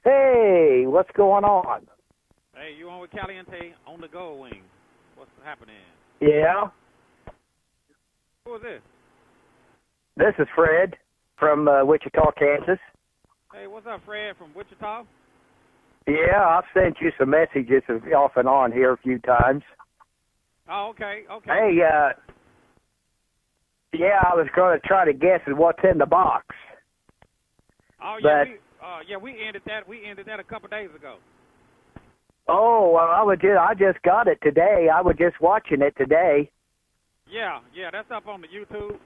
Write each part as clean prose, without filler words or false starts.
Hey, what's going on? Hey, you on with Caliente on the go wing. What's happening? Yeah, Who is this? this is Fred from Wichita, Kansas. Hey, what's up, Fred from Wichita? Yeah, I've sent you some messages off and on here a few times. Oh, okay. Hey, yeah, I was going to try to guess at what's in the box. Oh, yeah, we ended that. We ended that a couple days ago. Oh, well, I just got it today. I was just watching it today. Yeah, that's up on the YouTube.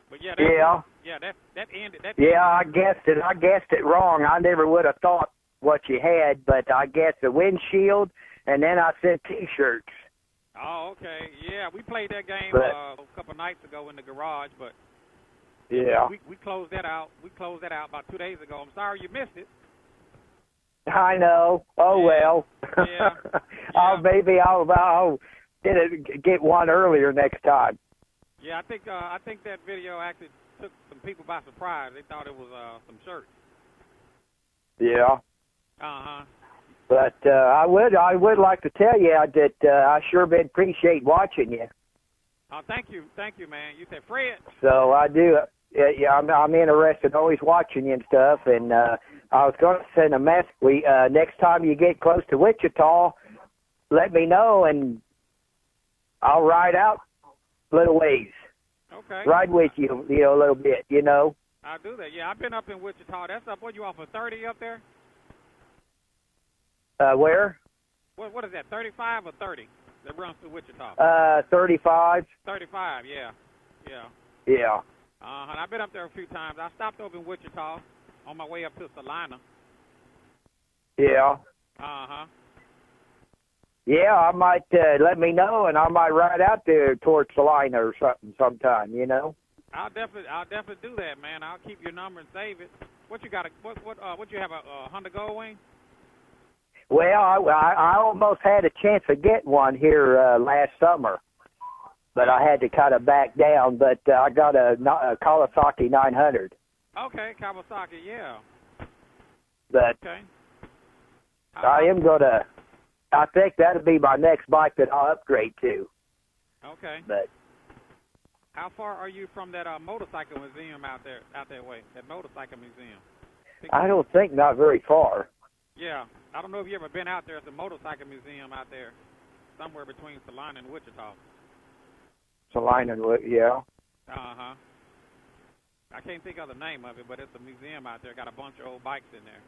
But yeah, that ended. Yeah, I guessed it. I guessed it wrong. I never would have thought what you had, but I guessed the windshield, and then I said T-shirts. Oh, okay. Yeah, we played that game a couple nights ago in the garage, but yeah, we closed that out. We closed that out about 2 days ago. I'm sorry you missed it. I know. Oh well. Yeah. Maybe I'll get one earlier next time. Yeah, I think that video actually took some people by surprise. They thought it was some shirts. Yeah. Uh-huh. But I would like to tell you that I sure been appreciate watching you. Oh, thank you, man. You said Fred. So I do. Yeah, I'm interested, always watching you and stuff. And I was going to send a message. Next time you get close to Wichita, let me know, and I'll ride out a little ways. Okay. Ride with you, a little bit, I'll do that. Yeah, I've been up in Wichita. That's up. What, you off of 30 up there? Where? What is that? 35 or 30? That runs through Wichita. 35. 35. Yeah. Yeah. And I've been up there a few times. I stopped over in Wichita on my way up to Salina. Yeah. Yeah, I might let me know, and I might ride out there towards Salina or something sometime. I'll definitely do that, man. I'll keep your number and save it. What you got? What you have, a Honda Gold Wing? Well, I almost had a chance of getting one here last summer, but I had to kind of back down. But I got a Kawasaki 900. Okay, Kawasaki, yeah. But okay. I think that'll be my next bike that I'll upgrade to. Okay. But how far are you from that motorcycle museum out that way? That motorcycle museum. I don't think not very far. Yeah. I don't know if you ever been out there at the motorcycle museum out there, somewhere between Salina and Wichita. Salina and yeah. Uh-huh. I can't think of the name of it, but it's a museum out there. Got a bunch of old bikes in there.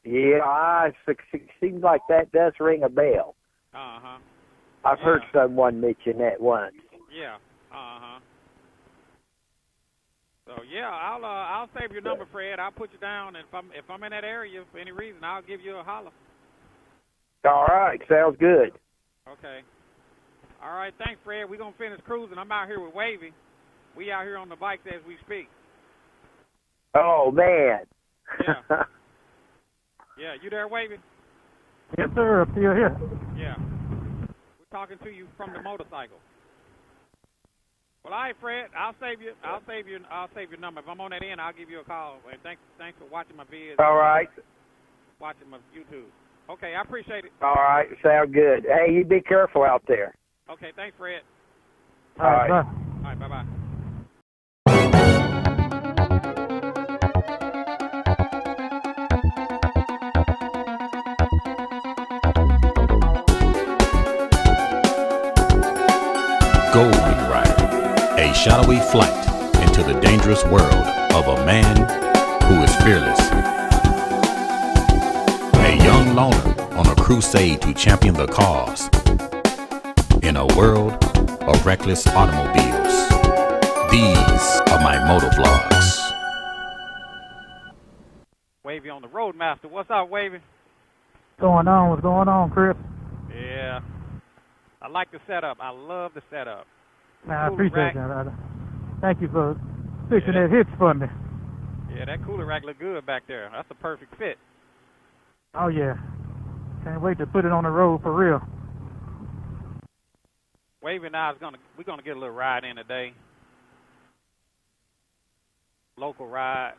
Yeah, it seems like that does ring a bell. Uh-huh. I've heard someone mention that once. Yeah. Uh-huh. So yeah, I'll save your number, Fred. I'll put you down, and if I'm in that area for any reason, I'll give you a holler. All right, sounds good. Okay. All right, thanks, Fred. We're gonna finish cruising. I'm out here with Wavy. We out here on the bikes as we speak. Oh man. Yeah. Yeah, you there, Wavy? Yes, sir. I'm still here. Yeah. We're talking to you from the motorcycle. Well, all right, Fred. I'll save your number. If I'm on that end, I'll give you a call. And thanks for watching my vids. All right. Watching my YouTube. Okay, I appreciate it. All right, sound good. Hey, you be careful out there. Okay, thanks, Fred. All right. Bye. All right, bye-bye. Gold Wing Rider, a shadowy flight into the dangerous world of a man who is fearless. A young loner on a crusade to champion the cause in a world of reckless automobiles. These are my motovlogs. Wavy on the Roadmaster. What's up, Wavy? What's going on, Chris? Yeah. I like the setup. I love the setup. I appreciate that. Thank you for fixing that hits for me. Yeah, that cooler rack look good back there. That's a perfect fit. Oh, yeah. Can't wait to put it on the road for real. Wavy and I we're gonna get a little ride in today. Local ride.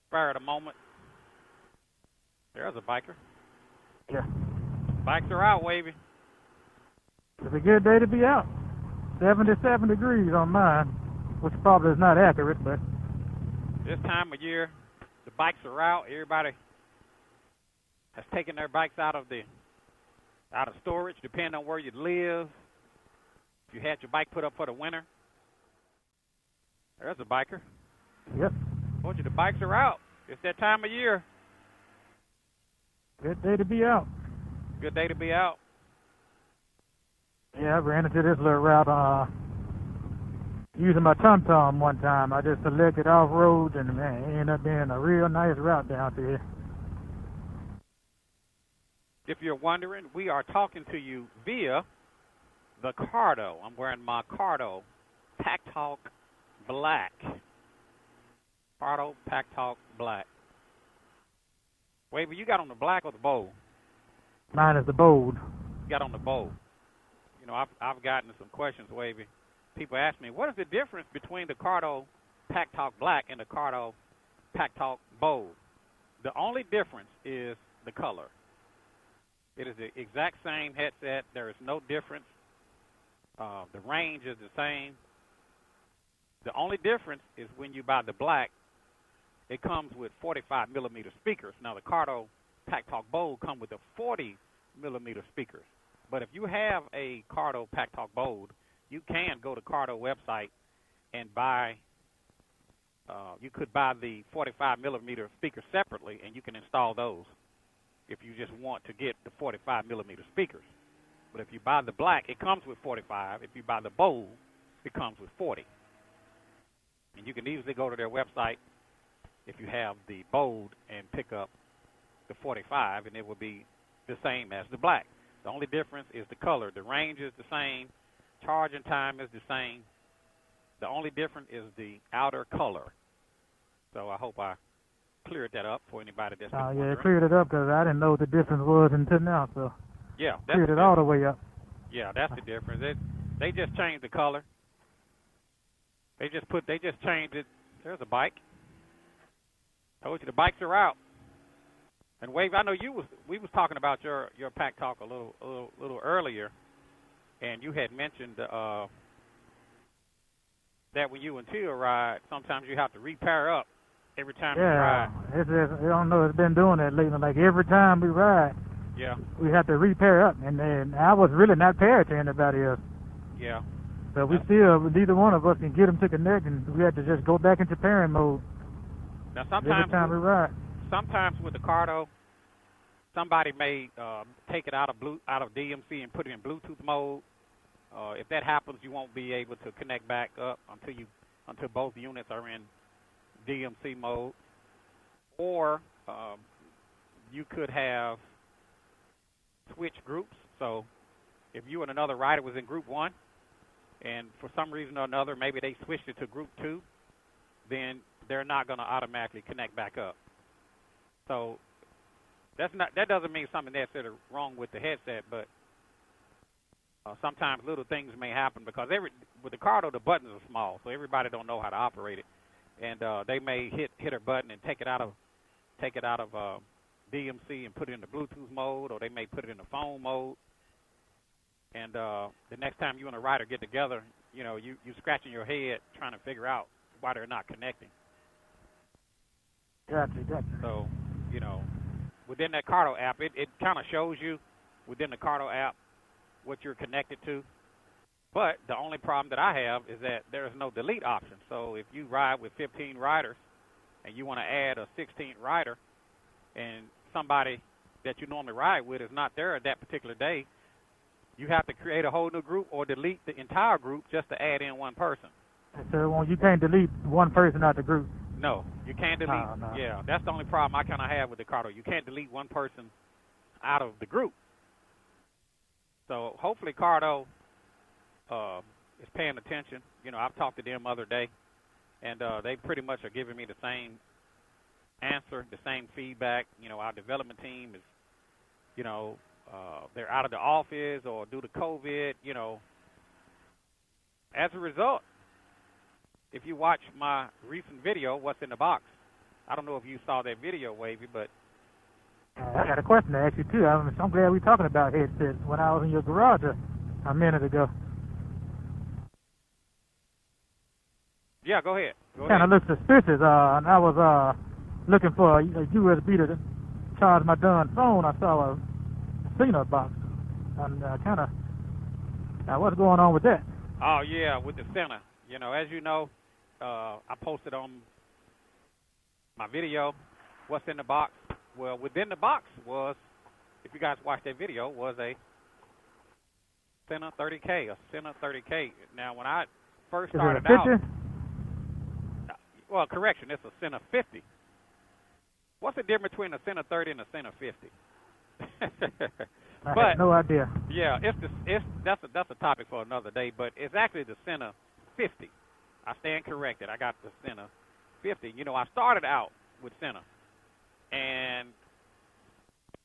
Spur of the moment. There's a biker. Yeah. Bikes are out, Wavy. It's a good day to be out. 77 degrees on mine, which probably is not accurate, but This time of year, the bikes are out. Everybody has taken their bikes out of storage, depending on where you live. If you had your bike put up for the winter, there's a biker. yep. Told you the bikes are out. It's that time of year. Good day to be out. Good day to be out. Yeah, I ran into this little route using my Tom-Tom one time. I just selected off-road, and man, it ended up being a real nice route down through here. If you're wondering, we are talking to you via the Cardo. I'm wearing my Cardo Pack Talk Black. Cardo Pack Talk Black. Wavy, you got on the black or the bold? Mine is the bold. You got on the bold. You know, I've gotten some questions, Wavy. People ask me, what is the difference between the Cardo Pack Talk Black and the Cardo Pack Talk Bold? The only difference is the color. It is the exact same headset. There is no difference. The range is the same. The only difference is when you buy the black, it comes with 45 millimeter speakers. Now the Cardo Pack Talk Bold come with the 40 millimeter speakers. But if you have a Cardo Pack Talk Bold, you can go to Cardo website and buy. You could buy the 45 millimeter speakers separately, and you can install those if you just want to get the 45 millimeter speakers. But if you buy the black, it comes with 45. If you buy the bold, it comes with 40. And you can easily go to their website if you have the bold and pick up the 45, and it will be the same as the black. The only difference is the color. The range is the same. Charging time is the same. The only difference is the outer color. So I hope I cleared that up for anybody that's been wondering. Yeah, it cleared it up because I didn't know what the difference was until now, so Yeah, that's cleared it all the way up. Yeah, that's the difference. They just changed the color. They just changed it. There's a bike. Told you the bikes are out. And Wave, I know we was talking about your Pack Talk a little earlier, and you had mentioned that when you and Tia ride, sometimes you have to repair up every time you ride. Yeah, I don't know. It's been doing that lately. Like every time we ride, yeah, we have to repair up, and then I was really not paired to anybody else. Yeah. So neither one of us can get them to connect, and we had to just go back into pairing mode. Now every time we ride. Sometimes with the Cardo, somebody may take it out of DMC and put it in Bluetooth mode. If that happens, you won't be able to connect back up until both units are in DMC mode. Or you could have switch groups. So if you and another rider was in group 1, and for some reason or another, maybe they switched it to group 2, then they're not going to automatically connect back up. So that doesn't mean something that's wrong with the headset, but sometimes little things may happen because with the Cardo, the buttons are small, so everybody don't know how to operate it, and they may hit a button and take it out of DMC and put it in the Bluetooth mode, or they may put it in the phone mode. And the next time you and a rider get together, you scratching your head trying to figure out why they're not connecting. Gotcha. So, within that Cardo app, it kind of shows you within the Cardo app what you're connected to. But the only problem that I have is that there is no delete option. So if you ride with 15 riders and you want to add a 16th rider and somebody that you normally ride with is not there that particular day, you have to create a whole new group or delete the entire group just to add in one person. So you can't delete one person out the group? No, you can't delete. No. Yeah, that's the only problem I kind of have with the Cardo. You can't delete one person out of the group. So hopefully Cardo is paying attention. I've talked to them the other day, and they pretty much are giving me the same answer, the same feedback. Our development team is, they're out of the office or due to COVID, As a result, if you watch my recent video, What's in the Box, I don't know if you saw that video, Wavy, but I got a question to ask you, too. I'm glad we're talking about headsets. When I was in your garage a minute ago. Yeah, go ahead. Kind of looked suspicious. And I was looking for a USB to charge my darn phone. I saw a Cena box. And kind of, what's going on with that? Oh, yeah, with the center. You know, as you know, I posted on my video, what's in the box. Well, within the box was, if you guys watched that video, was a Center 30K, a Center 30K. Now, when I first started out, well, correction, it's a Center 50. What's the difference between a Center 30 and a Center 50? I have no idea. Yeah, that's a topic for another day, but it's actually the Center 50. I stand corrected. I got the Center 50. You know, I started out with Center, and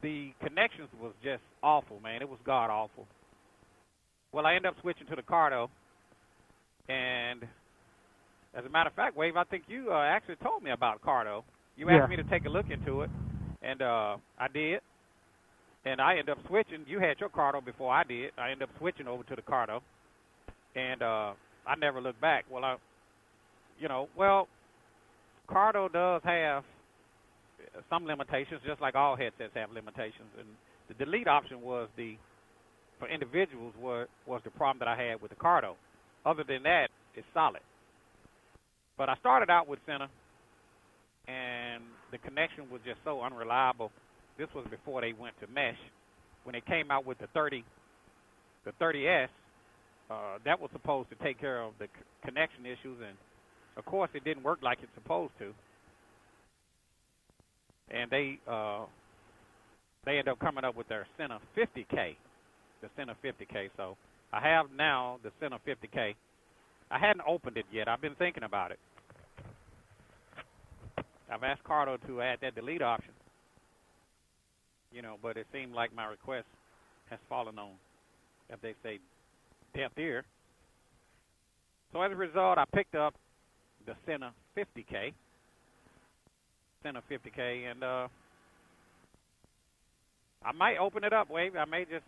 the connections was just awful, man. It was god awful. Well, I ended up switching to the Cardo, and as a matter of fact, Wave, I think you actually told me about Cardo. You asked me to take a look into it, and I did. And I ended up switching. You had your Cardo before I did. I ended up switching over to the Cardo, and I never looked back. Well, Cardo does have some limitations, just like all headsets have limitations. And the delete option was for individuals was the problem that I had with the Cardo. Other than that, it's solid. But I started out with Center, and the connection was just so unreliable. This was before they went to mesh. When they came out with the 30S, that was supposed to take care of the connection issues, and of course it didn't work like it's supposed to. And they ended up coming up with their Center 50K, the Center 50K. So I have now the Center 50K. I hadn't opened it yet. I've been thinking about it. I've asked Cardo to add that delete option, but it seemed like my request has fallen on, as they say, deaf ear. So as a result, I picked up the Center 50K, and I might open it up, Wavy. I may just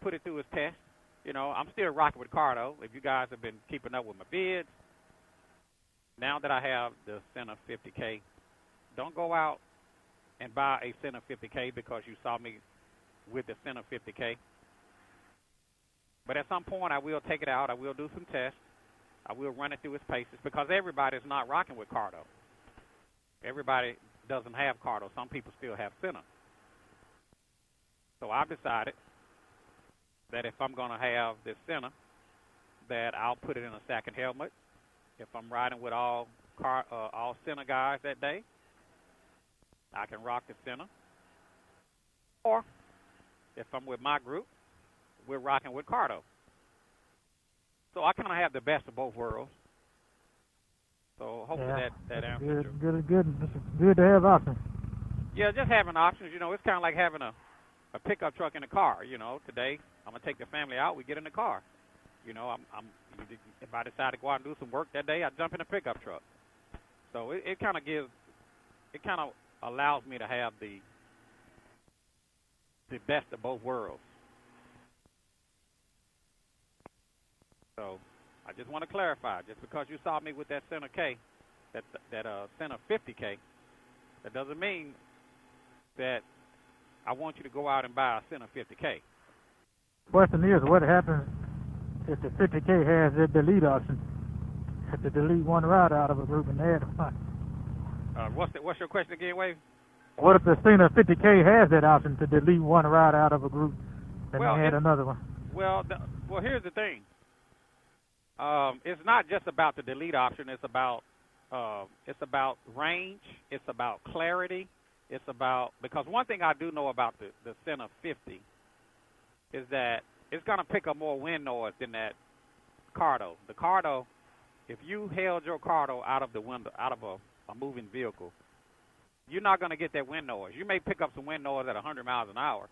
put it through its test. I'm still rocking with Cardo. If you guys have been keeping up with my vids, now that I have the Center 50K, don't go out and buy a Center 50K because you saw me with the Center 50K. But at some point, I will take it out. I will do some tests. I will run it through its paces because everybody's not rocking with Cardo. Everybody doesn't have Cardo. Some people still have Center. So I've decided that if I'm going to have this Center, that I'll put it in a second helmet. If I'm riding with all Center guys that day, I can rock the Center. Or if I'm with my group, we're rocking with Cardo. So I kind of have the best of both worlds. So hopefully that answers good. It's good to have options. Yeah, just having options. It's kind of like having a pickup truck in a car. Today I'm gonna take the family out. We get in the car. If I decide to go out and do some work that day, I jump in a pickup truck. So it kind of allows me to have the best of both worlds. So I just want to clarify, just because you saw me with that Center K, that Center 50K, that doesn't mean that I want you to go out and buy a Center 50K. Question is, what happens if the 50K has the delete option? Have to delete one rider out of a group and add one. What's your question again, Wave? What if the Center 50K has that option to delete one rider out of a group and add another one? Well, here's the thing. It's not just about the delete option. It's about range. It's about clarity. Because one thing I do know about the Center 50 is that it's going to pick up more wind noise than that Cardo. The Cardo, if you held your Cardo out of the window, out of a moving vehicle, you're not going to get that wind noise. You may pick up some wind noise at 100 miles an hour,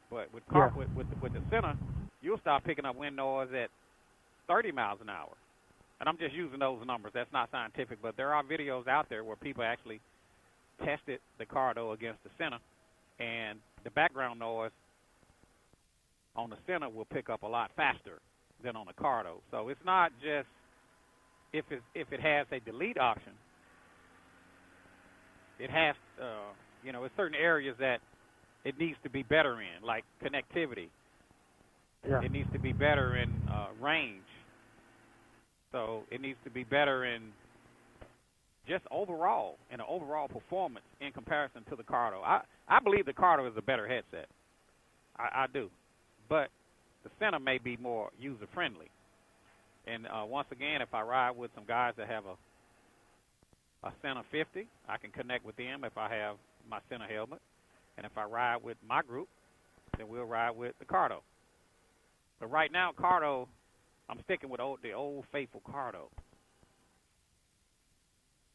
but with the Center, you'll start picking up wind noise at 30 miles an hour. And I'm just using those numbers. That's not scientific, but there are videos out there where people actually tested the Cardo against the center, and the background noise on the center will pick up a lot faster than on the Cardo. So it's not just if it has a delete option. It has, it's certain areas that it needs to be better in, like connectivity. Yeah. It needs to be better in range. So it needs to be better in just overall, in an overall performance in comparison to the Cardo. I believe the Cardo is a better headset. I do. But the center may be more user-friendly. And once again, if I ride with some guys that have a center 50, I can connect with them if I have my center helmet. And if I ride with my group, then we'll ride with the Cardo. But right now, Cardo, I'm sticking with the old faithful Cardo.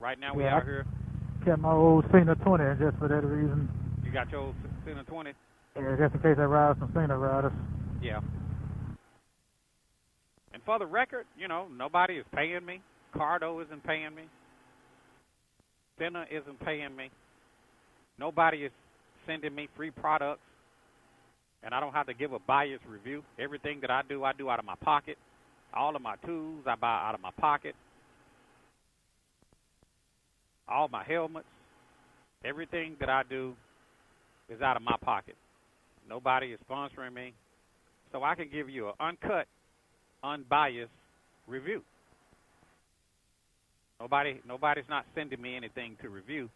Right now, we out here. Kept my old Cena 20 just for that reason. You got your old Cena 20? Yeah, just in case I ride some Cena riders. Yeah. And for the record, nobody is paying me. Cardo isn't paying me. Cena isn't paying me. Nobody is sending me free products. And I don't have to give a biased review. Everything that I do out of my pocket. All of my tools, I buy out of my pocket. All my helmets, everything that I do is out of my pocket. Nobody is sponsoring me. So I can give you an uncut, unbiased review. Nobody's not sending me anything to review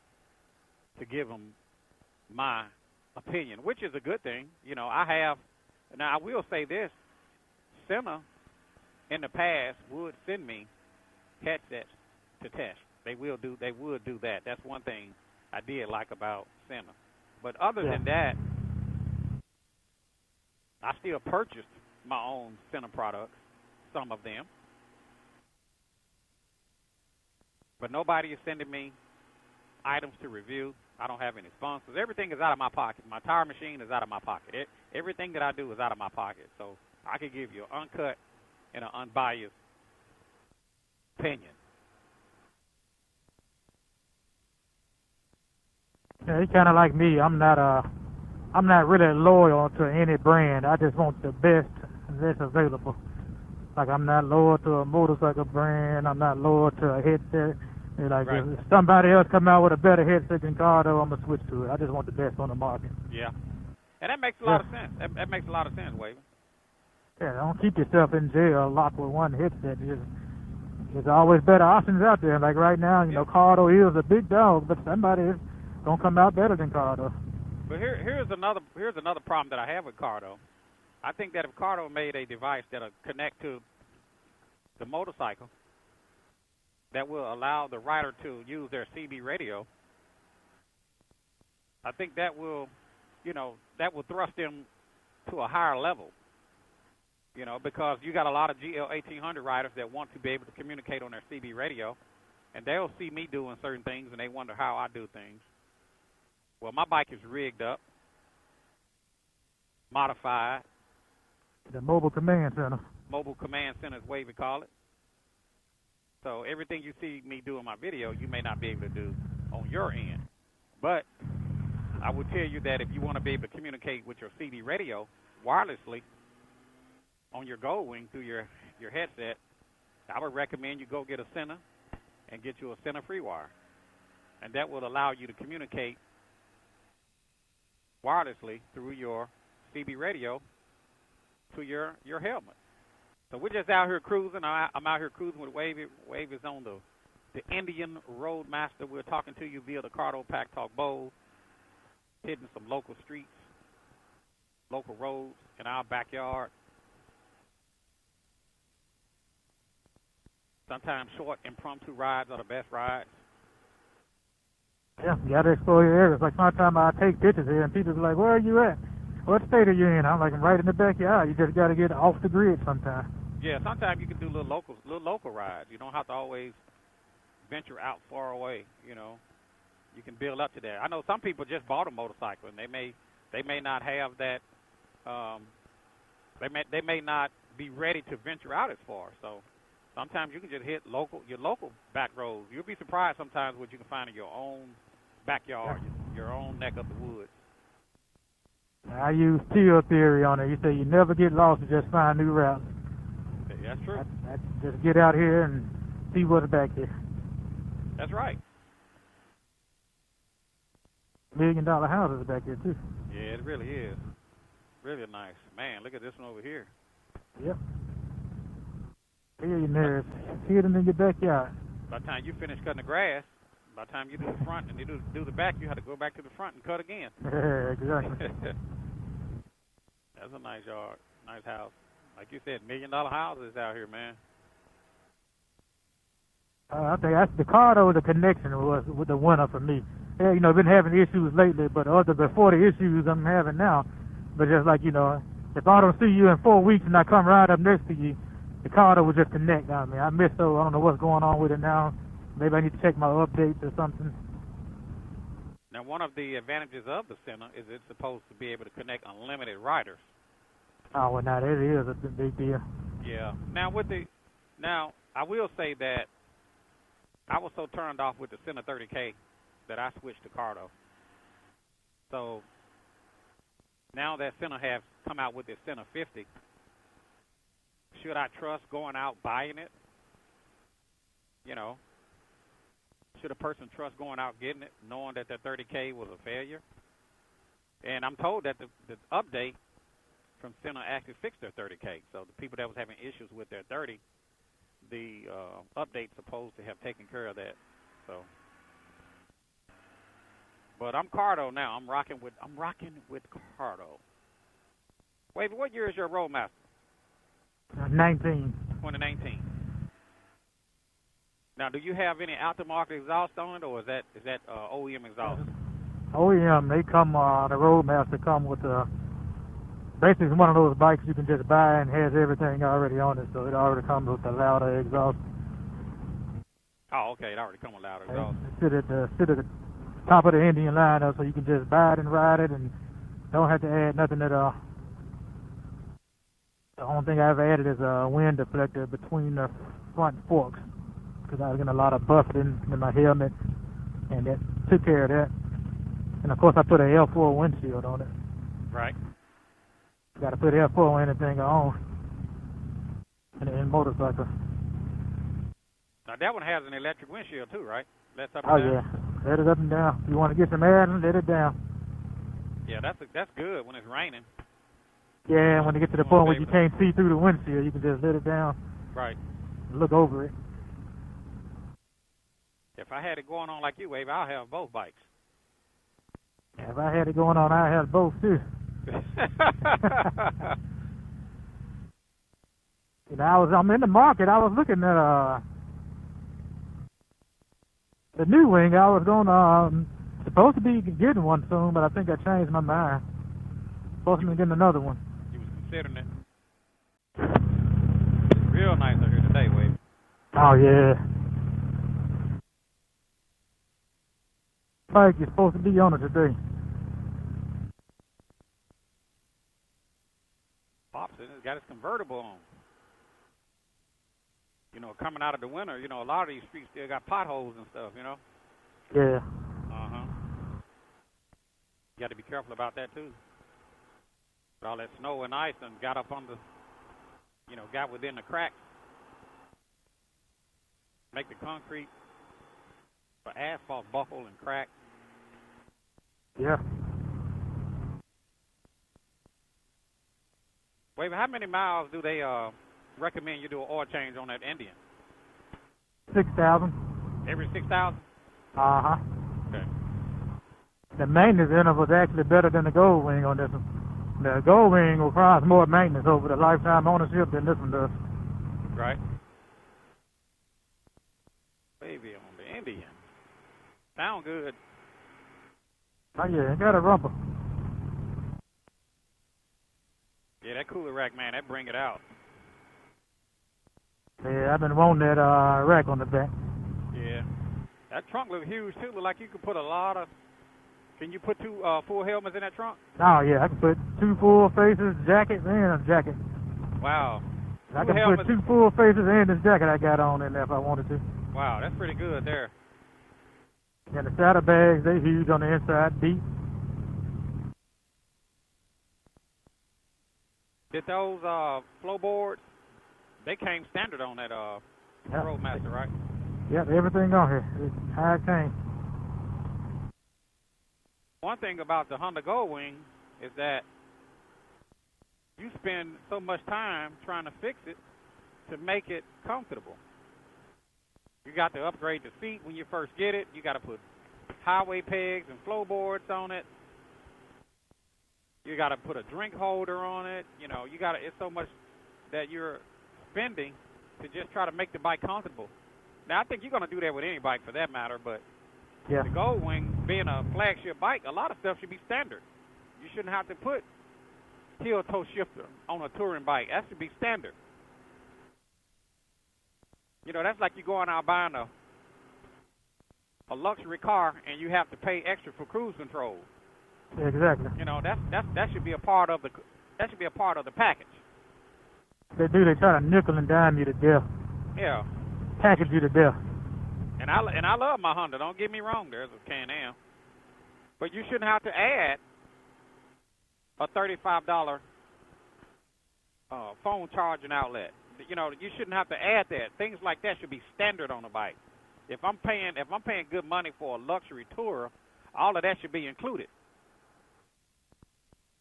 to give them my opinion, which is a good thing. Now I will say this, Sena in the past would send me headsets to test. They would do that. That's one thing I did like about Sena. But other than that, I still purchased my own Sena products, some of them. But nobody is sending me items to review. I don't have any sponsors. Everything is out of my pocket. My tire machine is out of my pocket. Everything that I do is out of my pocket. So I can give you an uncut and an unbiased opinion. Yeah, he's kind of like me. I'm not really loyal to any brand. I just want the best that's available. Like, I'm not loyal to a motorcycle brand. I'm not loyal to a headset. Like, right. If somebody else come out with a better headset than Cardo, I'm gonna switch to it. I just want the best on the market. Yeah, and that makes a lot of sense. That makes a lot of sense, Wavy. Yeah, don't keep yourself in jail locked with one headset. There's always better options out there. Like right now, Cardo is a big dog, but somebody is gonna come out better than Cardo. But here's another problem that I have with Cardo. I think that if Cardo made a device that'll connect to the motorcycle that will allow the rider to use their CB radio, I think that will thrust them to a higher level. Because you got a lot of GL 1800 riders that want to be able to communicate on their CB radio, and they'll see me doing certain things, and they wonder how I do things. Well, my bike is rigged up, modified. The mobile command center. Mobile command center is Wavy call it. So everything you see me do in my video, you may not be able to do on your end. But I would tell you that if you want to be able to communicate with your CD radio wirelessly on your Gold Wing through your headset, I would recommend you go get a Sena and get you a Sena free wire. And that will allow you to communicate wirelessly through your CB radio to your helmet. So we're just out here cruising. I'm out here cruising with Wavy. Wavy's on the Indian Roadmaster. We're talking to you via the Cardo Pack Talk Bowl, hitting some local streets, local roads in our backyard. Sometimes short, impromptu rides are the best rides. Yeah, you got to explore your areas. Like sometimes I take pictures here, and people are like, "Where are you at? What state are you in?" I'm like, "I'm right in the backyard." You just got to get off the grid sometimes. Yeah, sometimes you can do little local rides. You don't have to always venture out far away. You can build up to that. I know some people just bought a motorcycle, and they may not have that. They may not be ready to venture out as far. So sometimes you can just hit your local back roads. You'll be surprised sometimes what you can find in your own backyard, your own neck of the woods. I use field theory on it. You say you never get lost, you just find new routes. That's true. I just get out here and see what's back there. That's right. $1 million houses back there, too. Yeah, it really is. Really nice. Man, look at this one over here. Yep. Millionaires. Hidden in your backyard. By the time you finish cutting the grass, by the time you do the front and you do the back, you have to go back to the front and cut again. Yeah, exactly. That's a nice yard, nice house. Like you said, $1 million houses out here, man. I think that's the car, though, the connection was with the winner for me. Yeah, you know, been having issues lately, but before the issues I'm having now. But just like, you know, if I don't see you in 4 weeks and I come right up next to you, the car, though, will just connect. I mean, I miss, so I don't know what's going on with it now. Maybe I need to check my updates or something. Now, one of the advantages of the center is it's supposed to be able to connect unlimited riders. Oh, well, now that is a big deal. Yeah. Now, I will say that I was so turned off with the Center 30K that I switched to Cardo. So now that Center has come out with this Center 50, should I trust going out buying it? You know, should a person trust going out getting it, knowing that their 30K was a failure? And I'm told that the update from Center actually fixed their 30K. So the people that was having issues with their 30, the update's supposed to have taken care of that. So, but I'm Cardo now. I'm rocking with Cardo. Wavy, what year is your Roadmaster? 19. 2019. Now, do you have any aftermarket exhaust on it, or is that OEM exhaust? OEM, they come, the Roadmaster come with basically it's one of those bikes you can just buy and has everything already on it, so it already comes with the louder exhaust. Oh, okay, it already comes with louder exhaust. Sit at the top of the Indian lineup, so you can just buy it and ride it, and don't have to add nothing at all. The only thing I've added is a wind deflector between the front forks, because I was getting a lot of buffeting in my helmet, and that took care of that. And of course, I put a L4 windshield on it. Right. Got to put L4 on anything I own in motorcycle. Now that one has an electric windshield too, right? That's up and down. Yeah, let it up and down. If you want to get some air, let it down. Yeah, that's good when it's raining. Yeah, when you get to the point where you can't see through the windshield, you can just let it down. Right. Look over it. If I had it going on like you, Wavy, I'll have both bikes. Yeah, if I had it going on, I'd have both too. You know, I'm in the market. I was looking at the new wing. I was going supposed to be getting one soon, but I think I changed my mind. Supposed to be getting another one. You was considering it. It's real nice out here today, Wavy. Oh yeah. Bike is supposed to be on it today. Popson has got his convertible on. You know, coming out of the winter, you know, a lot of these streets still got potholes and stuff, you know? Yeah. Uh-huh. You got to be careful about that, too. But all that snow and ice and got up under, you know, got within the cracks. Make the concrete for asphalt buckle and crack. Yeah. Wait, how many miles do they recommend you do an oil change on that Indian? 6,000. Every 6,000? Uh-huh. Okay. The maintenance interval was actually better than the Gold Wing on this one. The Gold Wing requires more maintenance over the lifetime ownership than this one does. Right. Wavy on the Indian. Sound good. Oh yeah, it got a rumper. Yeah, that cooler rack, man, that bring it out. Yeah, I've been wanting that rack on the back. Yeah. That trunk look huge, too. Look like you could put a lot of... Can you put two full helmets in that trunk? Oh, yeah. I can put 2 full faces, jacket, and a jacket. Wow. I can put 2 full faces and this jacket I got on in there if I wanted to. Wow, that's pretty good there. And the saddlebags, they huge on the inside, deep. Did those floorboards, they came standard on that Yep. Roadmaster, right? Yep, everything on here. It's how it came. One thing about the Honda Goldwing is that you spend so much time trying to fix it to make it comfortable. You got to upgrade the seat when you first get it. You got to put highway pegs and floorboards on it. You got to put a drink holder on it. You know, you got to. It's so much that you're spending to just try to make the bike comfortable. Now, I think you're going to do that with any bike for that matter, but Yeah. the Goldwing being a flagship bike, a lot of stuff should be standard. You shouldn't have to put heel toe shifter on a touring bike. That should be standard. You know, that's like you going out buying a luxury car and you have to pay extra for cruise control. Yeah, exactly. You know, that should be a part of the package. They do. They try to nickel and dime you to death. Yeah. Package you to death. And I love my Honda. Don't get me wrong. There's a Can-Am, but you shouldn't have to add a $35 phone charging outlet. You know, you shouldn't have to add that. Things like that should be standard on a bike. If I'm paying good money for a luxury tourer, all of that should be included.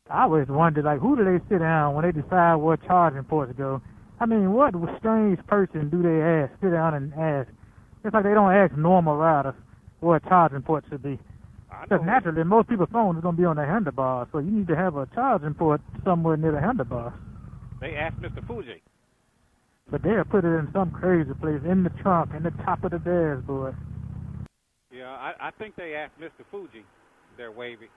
I always wondered, like, who do they sit down when they decide where charging ports go? I mean, what strange person do they sit down and ask? It's like they don't ask normal riders where a charging port should be. Because naturally, most people's phones are going to be on their handlebars, so you need to have a charging port somewhere near the handlebars. They asked Mr. Fuji. But they'll put it in some crazy place, in the trunk, in the top of the dashboard. Yeah, I think they asked Mr. Fuji, their Wavy.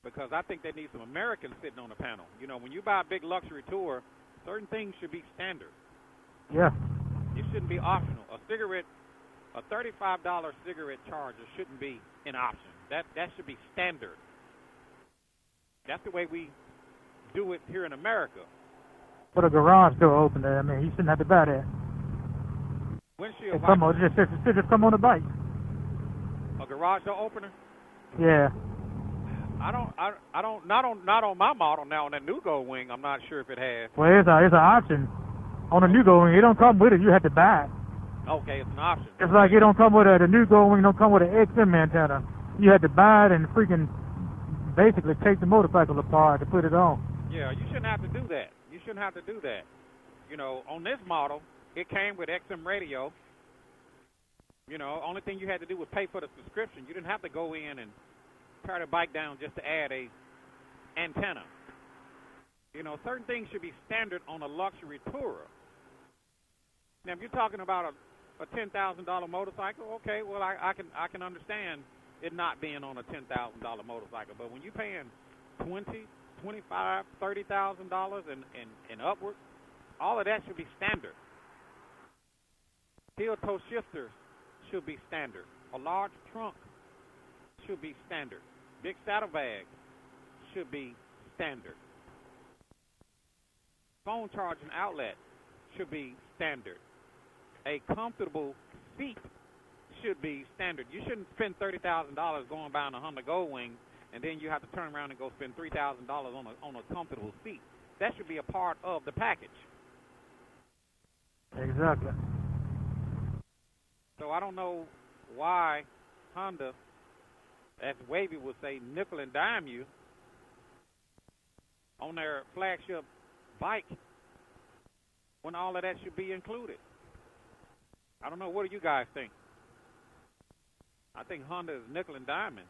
Because I think they need some Americans sitting on the panel. You know, when you buy a big luxury tour, certain things should be standard. Yeah. It shouldn't be optional. A $35 cigarette charger shouldn't be an option. That should be standard. That's the way we do it here in America. Put a garage door opener. I mean, you shouldn't have to buy that. Windshield Come on, wiper. just come on the bike. A garage door opener? Yeah. I don't. Not on my model now. On the new Goldwing, I'm not sure if it has. Well, it's an option. On the new Goldwing, it don't come with it. You have to buy it. Okay, it's an option. It's like it don't come with the new Goldwing. Don't come with an XM antenna. You had to buy it and freaking basically take the motorcycle apart to put it on. Yeah, you shouldn't have to do that. You shouldn't have to do that. You know, on this model, it came with XM radio. You know, only thing you had to do was pay for the subscription. You didn't have to go in and tear the bike down just to add a antenna. You know, certain things should be standard on a luxury tourer. Now, if you're talking about a $10,000 motorcycle, okay, well, I can understand it not being on a $10,000 motorcycle. But when you're paying $20,000, $25,000, $30,000 and upward, all of that should be standard. Heel toe shifters should be standard. A large trunk should be standard. Big saddlebags should be standard. Phone charging outlet should be standard. A comfortable seat should be standard. You shouldn't spend $30,000 going buying a Honda Goldwing, and then you have to turn around and go spend $3,000 on a comfortable seat. That should be a part of the package. Exactly. So I don't know why Honda, as Wavy would say, nickel and dime you on their flagship bike when all of that should be included. I don't know. What do you guys think? I think Honda is nickel and diming,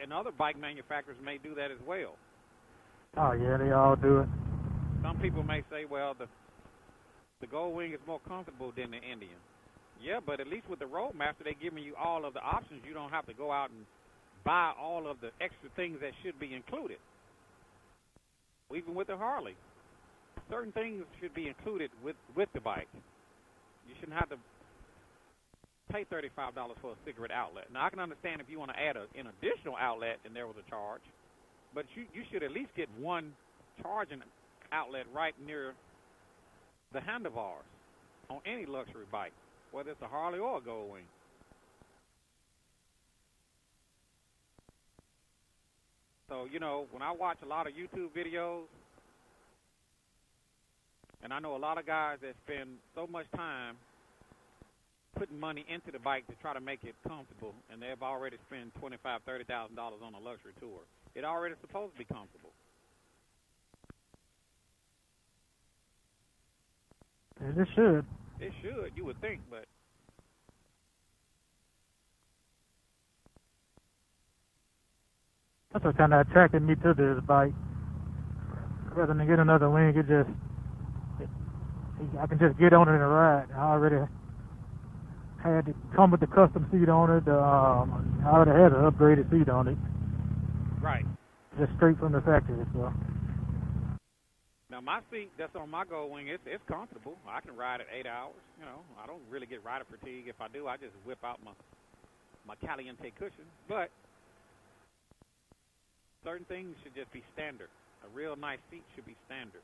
and other bike manufacturers may do that as well. Oh, yeah, they all do it. Some people may say, well, the Goldwing is more comfortable than the Indian. Yeah, but at least with the Roadmaster, they're giving you all of the options. You don't have to go out and buy all of the extra things that should be included. Even with the Harley, certain things should be included with the bike. You shouldn't have to pay $35 for a cigarette outlet. Now, I can understand if you want to add an additional outlet and there was a charge, but you should at least get one charging outlet right near the handlebars on any luxury bike. whether it's a Harley or a Gold Wing. So, you know, when I watch a lot of YouTube videos, and I know a lot of guys that spend so much time putting money into the bike to try to make it comfortable, and they've already spent $25,000, $30,000 on a luxury tour. It already supposed to be comfortable. It should. It should, you would think, but that's what kind of attracted me to this bike. Rather than get another wing, I can just get on it and ride. I already had it come with the custom seat on it. I already had an upgraded seat on it. right. Just straight from the factory, so. Now, my seat that's on my Gold Wing, it's comfortable. I can ride it 8 hours. You know, I don't really get rider fatigue. If I do, I just whip out my Caliente cushion. But certain things should just be standard. A real nice seat should be standard.